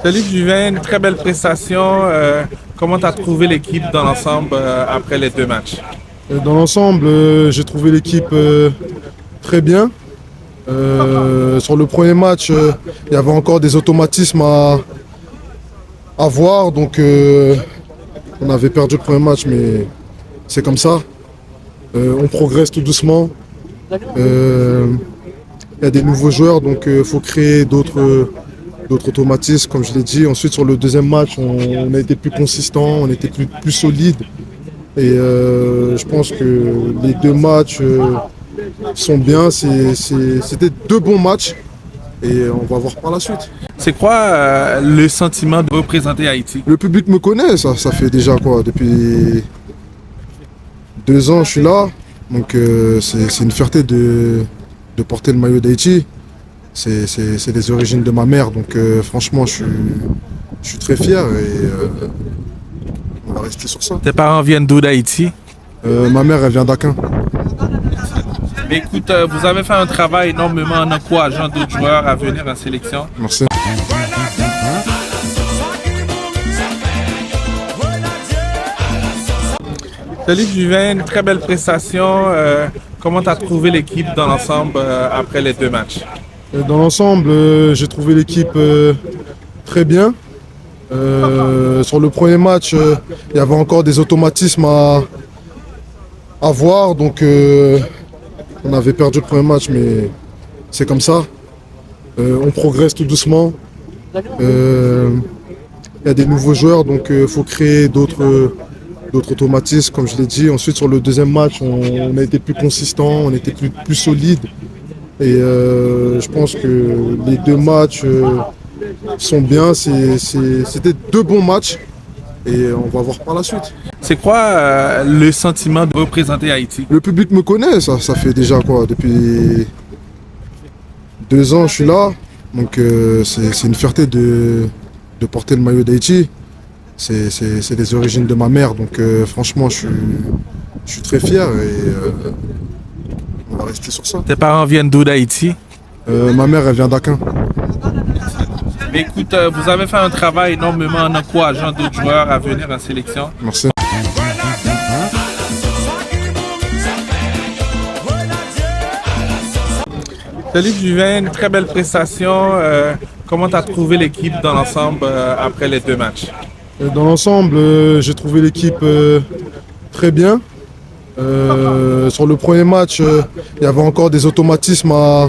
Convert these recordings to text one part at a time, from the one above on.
Salut Juvin, une très belle prestation. Comment tu as trouvé l'équipe dans l'ensemble après les deux matchs? Dans l'ensemble, j'ai trouvé l'équipe très bien. Sur le premier match, il y avait encore des automatismes à voir. Donc, on avait perdu le premier match, mais c'est comme ça. On progresse tout doucement. Il y a des nouveaux joueurs, donc il faut créer d'autres automatismes, comme je l'ai dit. Ensuite, sur le deuxième match, on a été plus consistant, on était plus solide. Et je pense que les deux matchs sont bien. C'était deux bons matchs et on va voir par la suite. C'est quoi le sentiment de représenter Haïti? Le public me connaît, ça fait déjà quoi, depuis 2 ans je suis là. Donc c'est une fierté de porter le maillot d'Haïti. C'est les origines de ma mère, donc franchement je suis très fier et on va rester sur ça. Tes parents viennent d'où d'Haïti? Ma mère elle vient d'Aquin. Mais écoute, vous avez fait un travail énormément en encourageant d'autres joueurs à venir en sélection. Merci. Salut Juvin, une très belle prestation. Comment tu as trouvé l'équipe dans l'ensemble après les deux matchs? Dans l'ensemble, j'ai trouvé l'équipe très bien. Sur le premier match, il y avait encore des automatismes à voir. Donc, on avait perdu le premier match, mais c'est comme ça. On progresse tout doucement. Il y a des nouveaux joueurs, donc il faut créer d'autres automatismes, comme je l'ai dit. Ensuite, sur le deuxième match, on a été plus consistant, on était plus solide. Et je pense que les deux matchs sont bien. C'était deux bons matchs et on va voir par la suite. C'est quoi le sentiment de représenter Haïti? Le public me connaît, ça fait déjà quoi, depuis 2 ans je suis là. Donc c'est une fierté de porter le maillot d'Haïti. C'est les origines de ma mère, donc franchement je suis très fier et on va rester sur ça. Tes parents viennent d'où d'Haïti? Ma mère elle vient d'Aquin. Mais écoute, vous avez fait un travail énormément en encourageant d'autres joueurs à venir en sélection. Merci. Salut Juvin, une très belle prestation. Comment tu as trouvé l'équipe dans l'ensemble après les deux matchs? Dans l'ensemble, j'ai trouvé l'équipe très bien. Sur le premier match, il y avait encore des automatismes à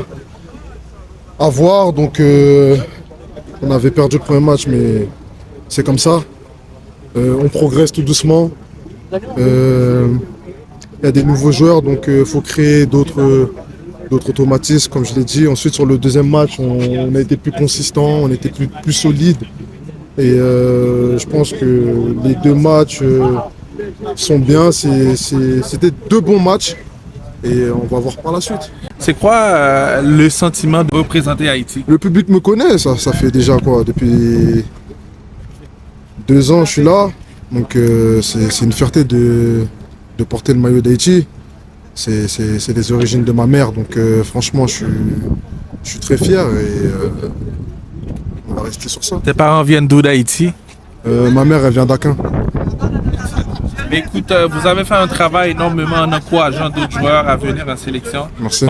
voir. Donc, on avait perdu le premier match, mais c'est comme ça. On progresse tout doucement. Il y a des nouveaux joueurs, donc il faut créer d'autres automatismes, comme je l'ai dit. Ensuite, sur le deuxième match, on a été plus consistant, on était plus solide. Et je pense que les deux matchs sont bien. C'était deux bons matchs et on va voir par la suite. C'est quoi le sentiment de représenter Haïti? Le public me connaît, ça fait déjà quoi, depuis 2 ans je suis là. Donc c'est une fierté de porter le maillot d'Haïti. C'est les origines de ma mère, donc franchement je suis très fier et on va rester sur ça. Tes parents viennent d'où d'Haïti? Ma mère elle vient d'Aquin. Mais écoute, vous avez fait un travail énormément en encourageant d'autres joueurs à venir en sélection. Merci.